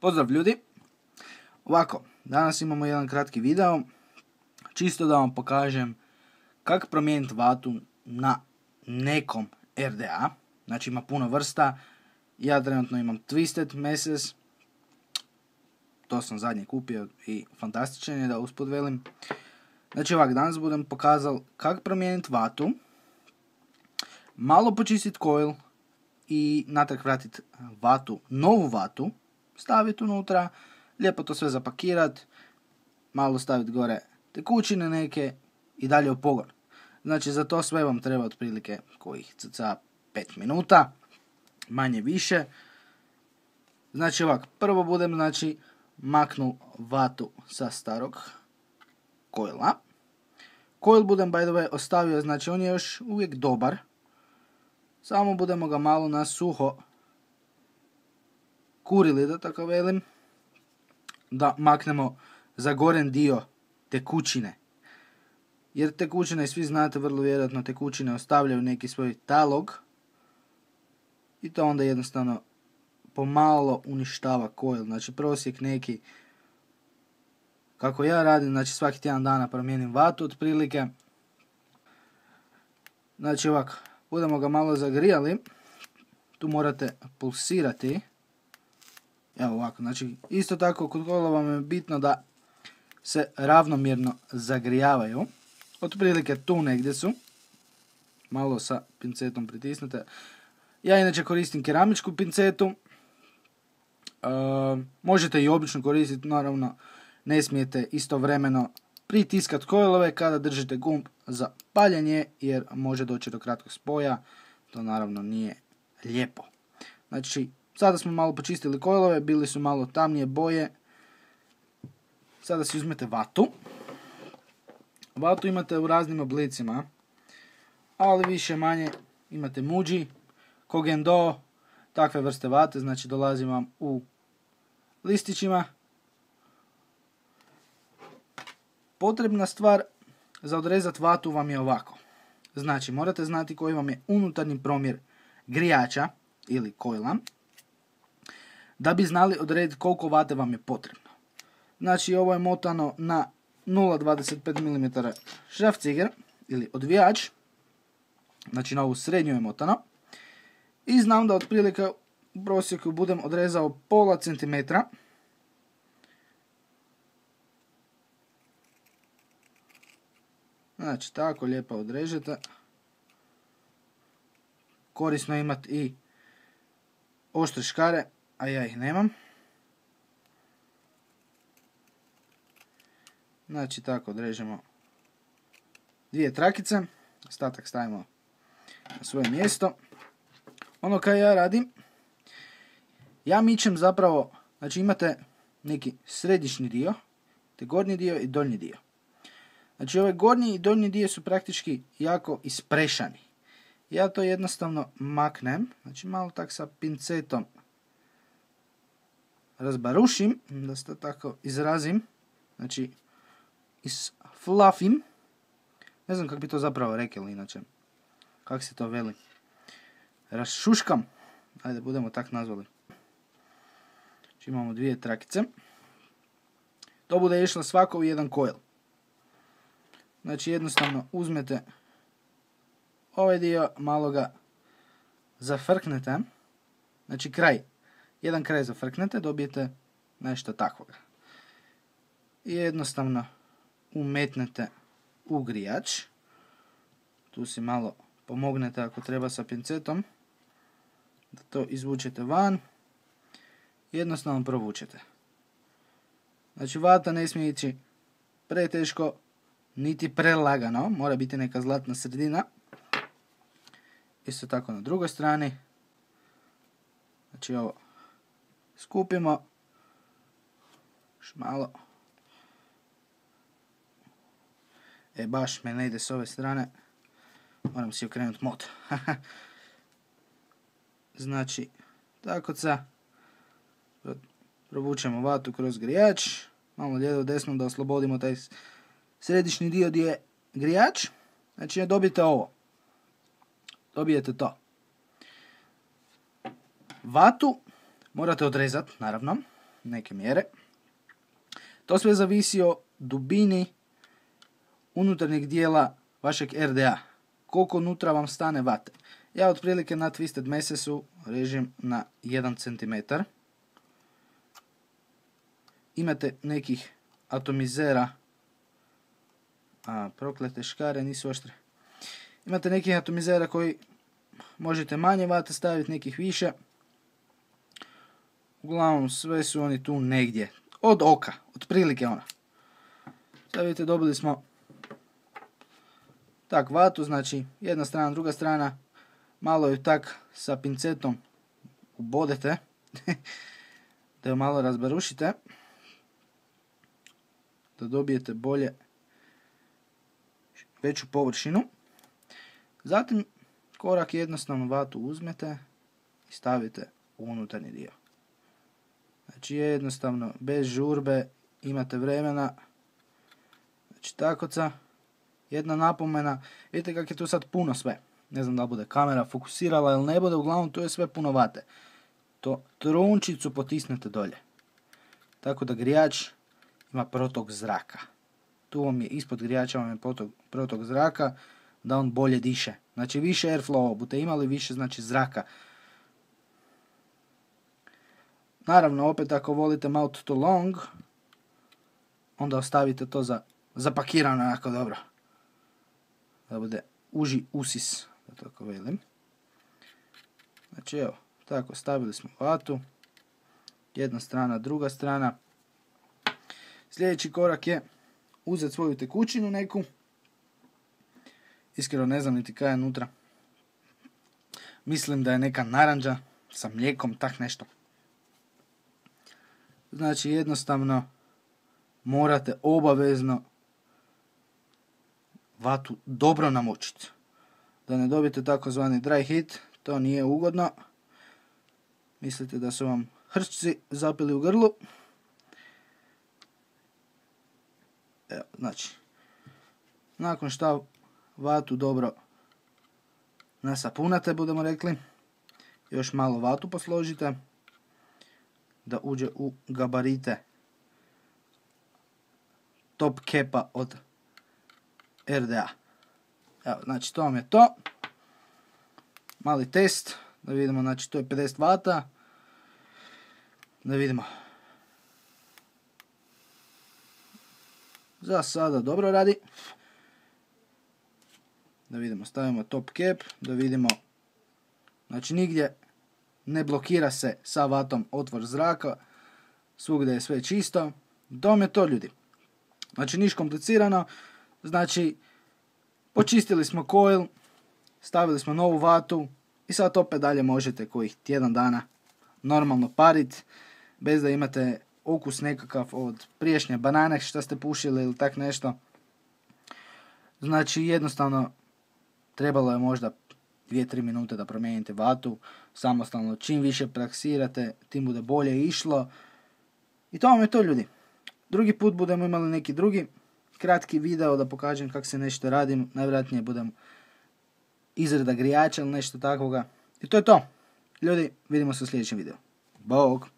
Pozdrav ljudi! Ovako, danas imamo jedan kratki video, čisto da vam pokažem kako promijeniti vatu na nekom RDA. Znači ima puno vrsta, ja trenutno imam Twisted Messes, to sam zadnje kupio i fantastičan je da usput velim. Znači ovak, danas budem pokazal kako promijeniti vatu, malo počistiti coil i natrag vratiti vatu, novu vatu, staviti unutra, lijepo to sve zapakirat, malo staviti gore tekućine neke i dalje u pogon. Znači za to sve vam treba otprilike kojih cca 5 minuta, manje više. Znači ovak, prvo budem maknu vatu sa starog coila. Coil budem by the way ostavio, znači on je još uvijek dobar, samo budemo ga malo na suho kurili, da tako velim, da maknemo zagoren dio tekućine. Jer tekućine, svi znate vrlo vjerojatno, tekućine ostavljaju neki svoj talog i to onda jednostavno pomalo uništava coil. Znači prosjek neki, kako ja radim, znači svaki tjedan dana promijenim vatu otprilike. Znači ovako, budemo ga malo zagrijali, tu morate pulsirati. Evo ovako, znači isto tako kod coila vam je bitno da se ravnomjerno zagrijavaju. Otprilike tu negdje su. Malo sa pincetom pritisnete. Ja inače koristim keramičku pincetu. Možete i obično koristiti, naravno ne smijete istovremeno pritiskati coilove kada držite gumb za paljenje jer može doći do kratkog spoja. To naravno nije lijepo. Znači sada smo malo počistili coilove, bili su malo tamnije boje. Sada si uzmete vatu. Vatu imate u raznim oblicima, ali više manje imate Muji, Kogendo, takve vrste vate, znači dolazi vam u listićima. Potrebna stvar za odrezati vatu vam je ovako. Znači morate znati koji vam je unutarnji promjer grijača ili coila, da bi znali odrediti koliko vate vam je potrebno. Znači ovo je motano na 0,25 mm šrafciger ili odvijač. Znači na ovu srednju je motano. I znam da otprilike u prosjeku budem odrezao pola centimetra. Znači tako lijepo odrežete. Korisno imati i oštre škare, a ja ih nemam. Znači tako odrežemo dvije trakice, ostatak stavimo na svoje mjesto. Ono kaj ja radim, ja mičem zapravo, znači imate neki središnji dio, te gornji dio i donji dio. Znači ovaj gornji i donji dio su praktički jako isprešani. Ja to jednostavno maknem, znači malo tak sa pincetom razbarušim, da se to tako izrazim, znači isflafim. Ne znam kako bi to zapravo rekli inače. Kako se to veli? Rašuškam. Ajde, budemo tak nazvali. Znači imamo dvije trakice. To bude išlo svako u jedan coil. Znači jednostavno uzmete ovaj dio, malo ga zafrknete. Znači jedan kraj zafrknete, dobijete nešto takvoga. I jednostavno umetnete u grijač. Tu si malo pomognete ako treba sa pincetom, da to izvučete van. Jednostavno provučete. Znači vata ne smije ići preteško niti prelagano, mora biti neka zlatna sredina. Isto tako na drugoj strani. Znači ovo skupimo još malo. Baš me ne ide s ove strane. Moram si okrenuti mod. Znači, tako provučemo vatu kroz grijač. Malo lijevo desno da oslobodimo taj središnji dio gdje je grijač. Znači, dobijete ovo. Dobijete to. Vatu morate odrezati, naravno. neke mjere. To sve zavisi o dubini unutarnjeg dijela vašeg RDA. Koliko unutra vam stane vate. Ja otprilike na Twisted Messesu režim na 1 cm. Imate nekih atomizera. Proklete škare nisu oštre. Imate nekih atomizera koji možete manje vate staviti, nekih više. Uglavnom sve su oni tu negdje. Od oka, otprilike ona. Sad vidite, dobili smo tak vatu, znači jedna strana, druga strana. Malo ju tak sa pincetom ubodete. Da ju malo razbarušite. Da dobijete bolje veću površinu. Zatim korak jednostavno vatu uzmete i stavite u unutarnji dio. Znači jednostavno, bez žurbe, imate vremena. Znači takoca, jedna napomena, vidite kako je tu sad puno sve. Ne znam da li bude kamera fokusirala ili ne bude, uglavnom tu je sve puno vate. To trunčicu potisnete dolje. Tako da grijač ima protok zraka. Tu vam je, ispod grijača vam je protok zraka, da on bolje diše. Znači više airflow, budete imali više znači zraka. Naravno, opet ako volite mouth to long, onda ostavite to zapakirano jako dobro. Da bude uži usis, da tako velim. Znači evo, tako stavili smo vatu. Jedna strana, druga strana. Sljedeći korak je uzeti svoju tekućinu neku. Iskreno ne znam niti kaj je unutra. Mislim da je neka naranđa sa mlijekom, tak nešto. Znači jednostavno morate obavezno vatu dobro namočiti. Da ne dobijete takozvani dry hit, to nije ugodno. Mislite da su vam hrčci zapili u grlu. Evo, znači, nakon što vatu dobro nasapunate, budemo rekli, još malo vatu posložite, da uđe u gabarite top kepa od RDA. Evo, znači to vam je to. Mali test, da vidimo, znači to je 50 vata. Da vidimo. Za sada dobro radi. Da vidimo, stavimo top cap, da vidimo, znači nigdje ne blokira se sa vatom otvor zraka, svugdje je sve čisto. To je to, ljudi. Znači niš komplicirano, znači počistili smo coil, stavili smo novu vatu i sad opet dalje možete kojih tjedan dana normalno parit, bez da imate okus nekakav od priješnje banane što ste pušili ili tak nešto. Znači jednostavno trebalo je možda 2-3 minute da promijenite vatu samostalno. Čim više praksirate, tim bude bolje išlo. I to vam je to, ljudi. Drugi put budemo imali neki drugi kratki video da pokažem kako se nešto radim. Najvjerojatnije budem izrada grijača ili nešto takvoga. I to je to. Ljudi, vidimo se u sljedećem videu. Bog!